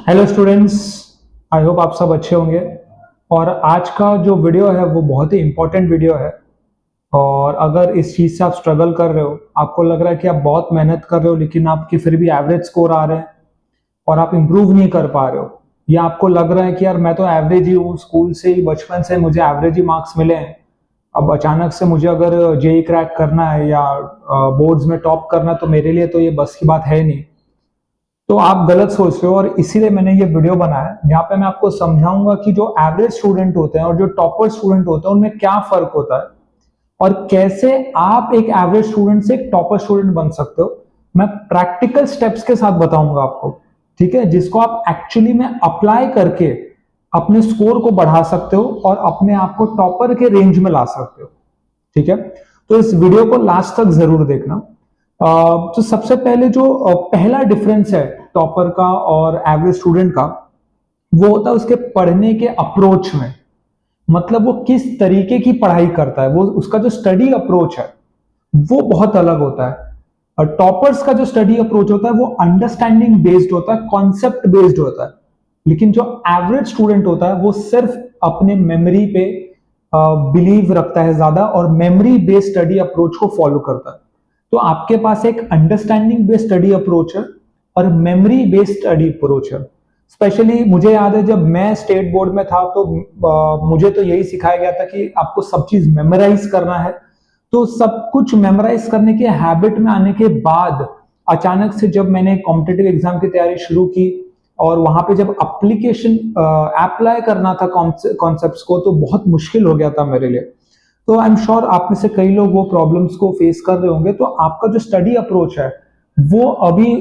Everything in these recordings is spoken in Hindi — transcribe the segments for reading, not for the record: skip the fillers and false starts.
हेलो स्टूडेंट्स, आई होप आप सब अच्छे होंगे। और आज का जो वीडियो है वो बहुत ही इम्पोर्टेंट वीडियो है। और अगर इस चीज़ से आप स्ट्रगल कर रहे हो, आपको लग रहा है कि आप बहुत मेहनत कर रहे हो लेकिन आपकी फिर भी एवरेज स्कोर आ रहे हैं और आप इम्प्रूव नहीं कर पा रहे हो, या आपको लग रहा है कि यार मैं तो एवरेज ही हूँ, स्कूल से ही बचपन से मुझे एवरेज ही मार्क्स मिले हैं, अब अचानक से मुझे अगर जेई क्रैक करना है या बोर्ड्स में टॉप करना है तो मेरे लिए तो ये बस की बात है नहीं। तो आप गलत सोच रहे हो और इसीलिए मैंने ये वीडियो बनाया जहाँ पे मैं आपको समझाऊंगा कि जो एवरेज स्टूडेंट होते हैं और जो टॉपर स्टूडेंट होते हैं उनमें क्या फर्क होता है और कैसे आप एक एवरेज स्टूडेंट से एक टॉपर स्टूडेंट बन सकते हो। मैं प्रैक्टिकल स्टेप्स के साथ बताऊंगा आपको, ठीक है, जिसको आप एक्चुअली में अप्लाई करके अपने स्कोर को बढ़ा सकते हो और अपने आप को टॉपर के रेंज में ला सकते हो। ठीक है, तो इस वीडियो को लास्ट तक जरूर देखना। तो सबसे पहले जो पहला डिफरेंस है टॉपर का और एवरेज स्टूडेंट का, वो होता है उसके पढ़ने के अप्रोच में। मतलब वो किस तरीके की पढ़ाई करता है, वो उसका जो स्टडी अप्रोच है वो बहुत अलग होता है। और टॉपर्स का जो स्टडी अप्रोच होता है वो अंडरस्टैंडिंग बेस्ड होता है, कॉन्सेप्ट बेस्ड होता है। लेकिन जो एवरेज स्टूडेंट होता है वो सिर्फ अपने मेमोरी पे बिलीव रखता है ज्यादा और मेमोरी बेस्ड स्टडी अप्रोच को फॉलो करता है। तो आपके पास एक अंडरस्टैंडिंग बेस्ड स्टडी अप्रोच है और मेमोरी बेस्ड स्टडी अप्रोच है। स्पेशली मुझे याद है जब मैं स्टेट बोर्ड में था तो मुझे तो यही सिखाया गया था कि आपको सब चीज मेमोराइज करना है। तो सब कुछ मेमोराइज करने के हैबिट में आने के बाद अचानक से जब मैंने कॉम्पिटिटिव एग्जाम की तैयारी शुरू की और वहां पे जब एप्लीकेशन अप्लाई करना था कॉन्सेप्ट्स को, तो बहुत मुश्किल हो गया था मेरे लिए। तो आई एम श्योर आप में से कई लोग वो प्रॉब्लम्स को फेस कर रहे होंगे। तो आपका जो स्टडी अप्रोच है वो अभी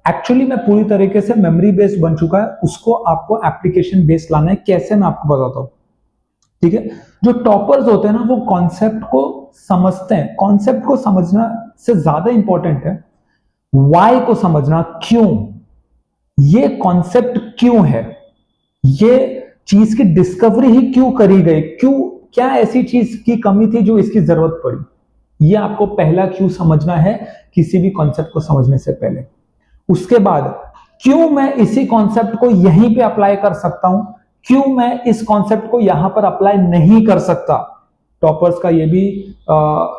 एक्चुअली में पूरी तरीके से मेमोरी बेस्ड बन चुका है, उसको आपको एप्लीकेशन बेस्ड लाना है। कैसे, मैं आपको बताता हूँ। ठीक है, जो टॉपर्स होते हैं ना वो कॉन्सेप्ट को समझते हैं। कॉन्सेप्ट को समझना से ज्यादा इंपॉर्टेंट है वाई को समझना, क्यों ये कॉन्सेप्ट क्यों है, ये चीज की डिस्कवरी ही क्यों करी गई, क्यों, क्या ऐसी चीज की कमी थी जो इसकी जरूरत पड़ी। ये आपको पहला क्यों समझना है किसी भी कॉन्सेप्ट को समझने से पहले। उसके बाद क्यों मैं इसी कॉन्सेप्ट को यहीं पे अप्लाई कर सकता हूं, क्यों मैं इस कॉन्सेप्ट को यहां पर अप्लाई नहीं कर सकता। टॉपर्स का ये भी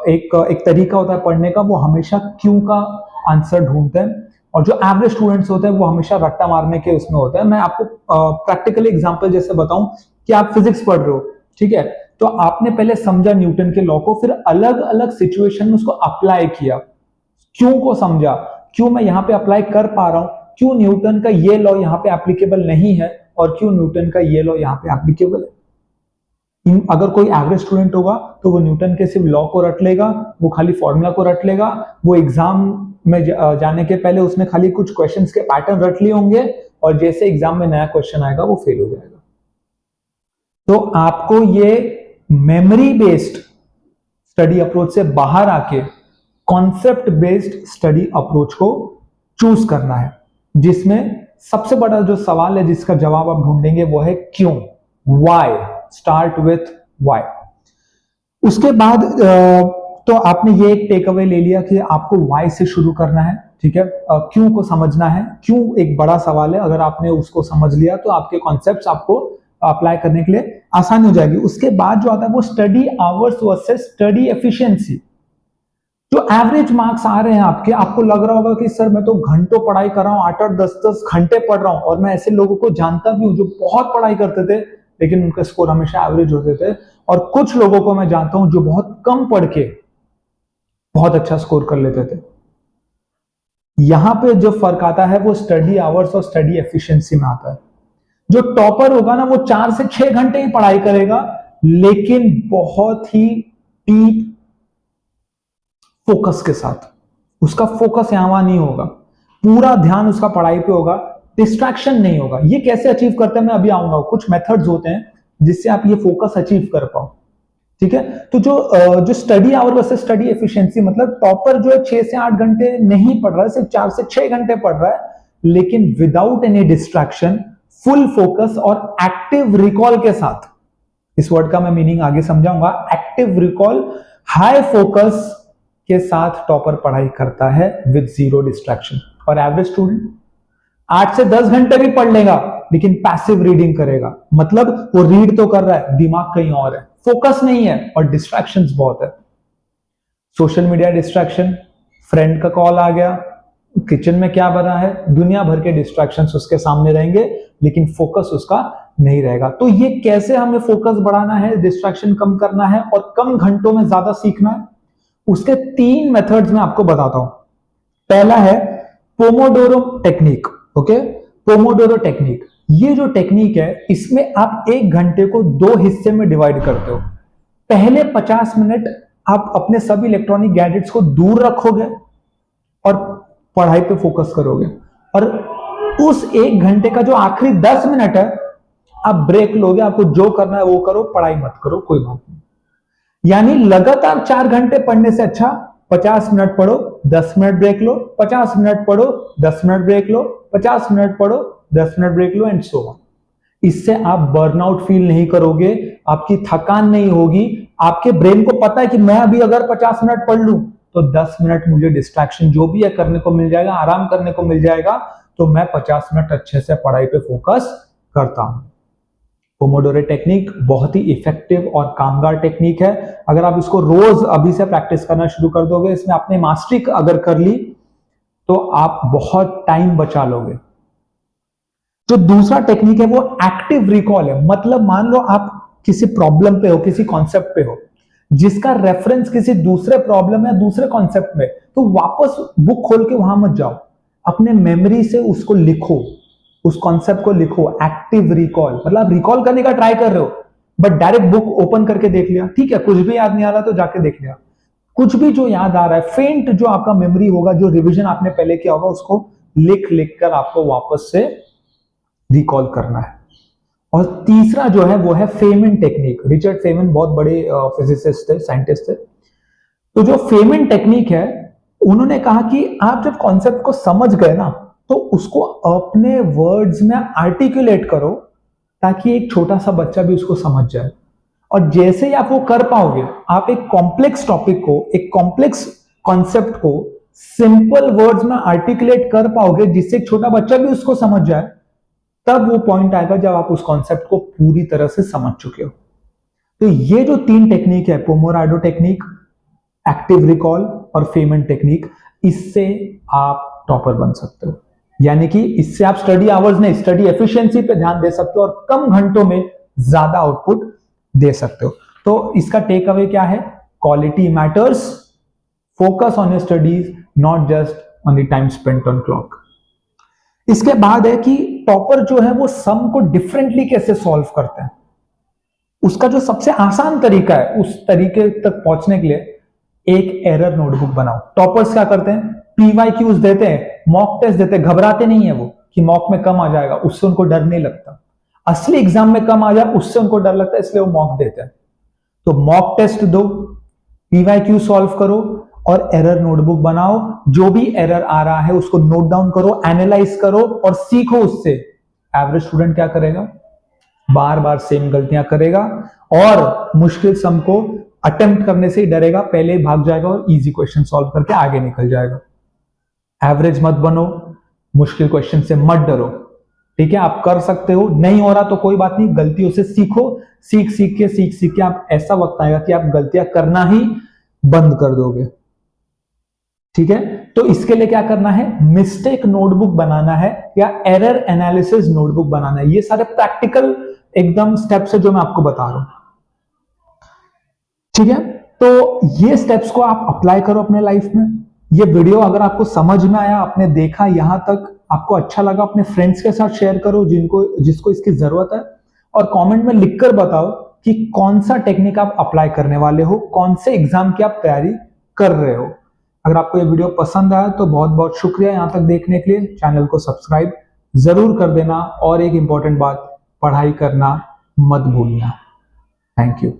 एक तरीका होता है पढ़ने का, वो हमेशा क्यों का आंसर ढूंढते हैं। और जो एवरेज स्टूडेंट्स होते हैं वो हमेशा रट्टा मारने के उसमें होता है। मैं आपको प्रैक्टिकल एग्जांपल जैसे बताऊं कि आप फिजिक्स पढ़ रहे हो, ठीक है, तो आपने पहले समझा न्यूटन के लॉ को, फिर अलग अलग सिचुएशन में उसको अप्लाई किया, क्यों को समझा, क्यों मैं यहां पे अप्लाई कर पा रहा हूं, क्यों न्यूटन का ये लॉ यहां पे एप्लीकेबल नहीं है और क्यों न्यूटन का ये लॉ यहां पे एप्लीकेबल है। अगर कोई एवरेज स्टूडेंट होगा तो वो न्यूटन के सिर्फ लॉ को रट लेगा, वो खाली फॉर्मूला को रट लेगा, वो एग्जाम में जाने के पहले उसने खाली कुछ क्वेश्चंस के पैटर्न रट लिए होंगे और जैसे एग्जाम में नया क्वेश्चन आएगा वो फेल हो जाएगा। तो आपको ये मेमोरी बेस्ड स्टडी अप्रोच से बाहर आके कॉन्सेप्ट बेस्ड स्टडी अप्रोच को चूज करना है, जिसमें सबसे बड़ा जो सवाल है जिसका जवाब आप ढूंढेंगे वो है क्यों, वाई। Start with Y. उसके बाद तो आपने ये एक टेक अवे ले लिया कि आपको वाई से शुरू करना है, ठीक है। क्यों को समझना है, क्यों एक बड़ा सवाल है, अगर आपने उसको समझ लिया तो आपके कॉन्सेप्ट्स आपको अप्लाई करने के लिए आसानी हो जाएगी। उसके बाद जो आता है वो study hours versus study efficiency. जो एवरेज मार्क्स आ रहे हैं आपके, आपको लग रहा होगा कि सर मैं तो घंटों पढ़ाई कर रहा हूं, 8-8 10-10 घंटे पढ़ रहा हूं, और मैं ऐसे लोगों को जानता भी हूं जो बहुत पढ़ाई करते थे लेकिन उनके स्कोर हमेशा एवरेज होते थे। और कुछ लोगों को मैं जानता हूं जो बहुत कम पढ़ के बहुत अच्छा स्कोर कर लेते थे। यहां पे जो फर्क आता है वो स्टडी आवर्स और स्टडी एफिशिएंसी में आता है। जो टॉपर होगा ना वो 4 से 6 घंटे ही पढ़ाई करेगा लेकिन बहुत ही डीप फोकस के साथ। उसका फोकस यहां वहां नहीं होगा, पूरा ध्यान उसका पढ़ाई पे होगा, डिस्ट्रैक्शन नहीं होगा। ये कैसे अचीव करते हैं मैं अभी आऊंगा। कुछ मेथड्स होते हैं जिससे आप ये फोकस अचीव कर पाओ, ठीक है। तो जो study hour versus study efficiency, मतलब टॉपर जो है 6 से 8 घंटे नहीं पढ़ रहा है, सिर्फ 4 से 6 घंटे पढ़ रहा है लेकिन without any distraction, full focus और एक्टिव रिकॉल के साथ। इस वर्ड का मैं मीनिंग आगे समझाऊंगा। एक्टिव रिकॉल, हाई फोकस के साथ टॉपर पढ़ाई करता है विद जीरो डिस्ट्रैक्शन। और एवरेज स्टूडेंट 8 से 10 घंटे भी पढ़ लेगा लेकिन पैसिव रीडिंग करेगा, मतलब वो रीड तो कर रहा है, दिमाग कहीं और है, फोकस नहीं है और डिस्ट्रैक्शंस बहुत है। सोशल मीडिया डिस्ट्रैक्शन, फ्रेंड का कॉल आ गया, किचन में क्या बना है, दुनिया भर के डिस्ट्रैक्शंस उसके सामने रहेंगे लेकिन फोकस उसका नहीं रहेगा। तो ये कैसे हमें फोकस बढ़ाना है, डिस्ट्रैक्शन कम करना है और कम घंटों में ज्यादा सीखना है, उसके 3 मेथड्स मैं आपको बताता हूं। पहला है Pomodoro technique. Okay, Pomodoro technique, ये जो टेक्निक है इसमें आप 1 घंटे को 2 हिस्से में डिवाइड करते हो। पहले 50 मिनट आप अपने सभी इलेक्ट्रॉनिक गैजेट्स को दूर रखोगे और पढ़ाई पे फोकस करोगे, और उस 1 घंटे का जो आखिरी 10 मिनट है आप ब्रेक लोगे, आपको जो करना है वो करो, पढ़ाई मत करो, कोई बात नहीं। यानी लगातार 4 घंटे पढ़ने से अच्छा 50 मिनट पढ़ो, 10 मिनट ब्रेक लो, 50 मिनट पढ़ो, 10 मिनट ब्रेक लो, 50 मिनट पढ़ो, 10 मिनट ब्रेक लो एंड सो ऑन। इससे आप बर्नआउट फील नहीं करोगे, आपकी थकान नहीं होगी, आपके ब्रेन को पता है कि मैं अभी अगर 50 मिनट पढ़ लूं तो 10 मिनट मुझे डिस्ट्रैक्शन जो भी है करने को मिल जाएगा, आराम करने को मिल जाएगा, तो मैं 50 मिनट अच्छे से पढ़ाई पे फोकस करता हूं। पोमोडोरो टेक्निक बहुत ही इफेक्टिव और कामगार टेक्निक है। अगर आप इसको रोज अभी से प्रैक्टिस करना शुरू कर दोगे, इसमें आपने मास्टरी अगर कर ली तो आप बहुत टाइम बचा लोगे। जो दूसरा टेक्निक है वो एक्टिव रिकॉल है, मतलब मान लो आप किसी प्रॉब्लम पे हो, किसी कॉन्सेप्ट पे हो जिसका रेफरेंस किसी दूसरे प्रॉब्लम या दूसरे कॉन्सेप्ट में, तो वापस बुक खोल के वहां मत जाओ, अपने मेमोरी से उसको लिखो, उस कॉन्सेप्ट को लिखो। एक्टिव रिकॉल मतलब रिकॉल करने का ट्राई कर रहे हो बट डायरेक्ट बुक ओपन करके देख लिया, ठीक है, कुछ भी याद नहीं आ रहा तो जाके देख लिया। कुछ भी जो याद आ रहा है, फेंट जो आपका मेमोरी होगा, जो रिवीजन आपने पहले किया होगा, उसको लिख लिख कर आपको वापस से रिकॉल करना है। और तीसरा जो है वो है फेमन टेक्निक। रिचर्ड फेमन बहुत बड़े फिजिसिस्ट थे, साइंटिस्ट थे। तो जो फेमन टेक्निक है, उन्होंने कहा कि आप जब कॉन्सेप्ट को समझ गए ना तो उसको अपने वर्ड्स में आर्टिकुलेट करो ताकि एक छोटा सा बच्चा भी उसको समझ जाए। और जैसे ही आप वो कर पाओगे, आप एक कॉम्प्लेक्स टॉपिक को, एक कॉम्प्लेक्स कॉन्सेप्ट को सिंपल वर्ड्स में आर्टिकुलेट कर पाओगे जिससे एक छोटा बच्चा भी उसको समझ जाए, तब वो पॉइंट आएगा जब आप उस कॉन्सेप्ट को पूरी तरह से समझ चुके हो। तो ये जो 3 टेक्निक है, पोमोडोरो टेक्निक, एक्टिव रिकॉल और फेमन टेक्निक, इससे आप टॉपर बन सकते हो। यानी कि इससे आप स्टडी आवर्स नहीं, स्टडी एफिशिएंसी पे ध्यान दे सकते हो और कम घंटों में ज्यादा आउटपुट दे सकते हो। तो इसका टेक अवे क्या है? Quality matters, focus on your studies, not just on the time spent on clock. इसके बाद है कि टॉपर जो है वो सम को डिफरेंटली कैसे सॉल्व करते हैं। उसका जो सबसे आसान तरीका है, उस तरीके तक पहुंचने के लिए एक एरर नोटबुक बनाओ। टॉपर्स क्या करते हैं? पीवाईक्यूज देते हैं, मॉक टेस्ट देते हैं, घबराते नहीं है वो कि मॉक में कम आ जाएगा, उससे उनको डर नहीं लगता। असली एग्जाम में कम आ जाए उससे उनको डर लगता है, इसलिए वो मॉक देते हैं। तो मॉक टेस्ट दो, पीवाईक्यू सॉल्व करो और एरर नोटबुक बनाओ। जो भी एरर आ रहा है उसको नोट डाउन करो, एनालाइज करो और सीखो उससे। एवरेज स्टूडेंट क्या करेगा? बार बार सेम गलतियां करेगा और मुश्किल सम को अटेम्प्ट करने से ही डरेगा, पहले ही भाग जाएगा और इजी क्वेश्चन सॉल्व करके आगे निकल जाएगा। एवरेज मत बनो, मुश्किल क्वेश्चन से मत डरो, ठीक है? आप कर सकते हो, नहीं हो रहा तो कोई बात नहीं, गलतियों से सीखो। सीख सीख के आप ऐसा वक्त आएगा कि आप गलतियां करना ही बंद कर दोगे, ठीक है? तो इसके लिए क्या करना है? मिस्टेक नोटबुक बनाना है या एरर एनालिसिस नोटबुक बनाना है। ये सारे प्रैक्टिकल एकदम स्टेप्स है जो मैं आपको बता रहा हूं, ठीक है? तो ये स्टेप्स को आप अप्लाई करो अपने लाइफ में। ये वीडियो अगर आपको समझ में आया, आपने देखा यहां तक, आपको अच्छा लगा, अपने फ्रेंड्स के साथ शेयर करो जिसको इसकी जरूरत है, और कमेंट में लिखकर बताओ कि कौन सा टेक्निक आप अप्लाई करने वाले हो, कौन से एग्जाम की आप तैयारी कर रहे हो। अगर आपको ये वीडियो पसंद आया तो बहुत बहुत शुक्रिया यहां तक देखने के लिए। चैनल को सब्सक्राइब जरूर कर देना और एक इंपॉर्टेंट बात, पढ़ाई करना मत भूलना। Thank you.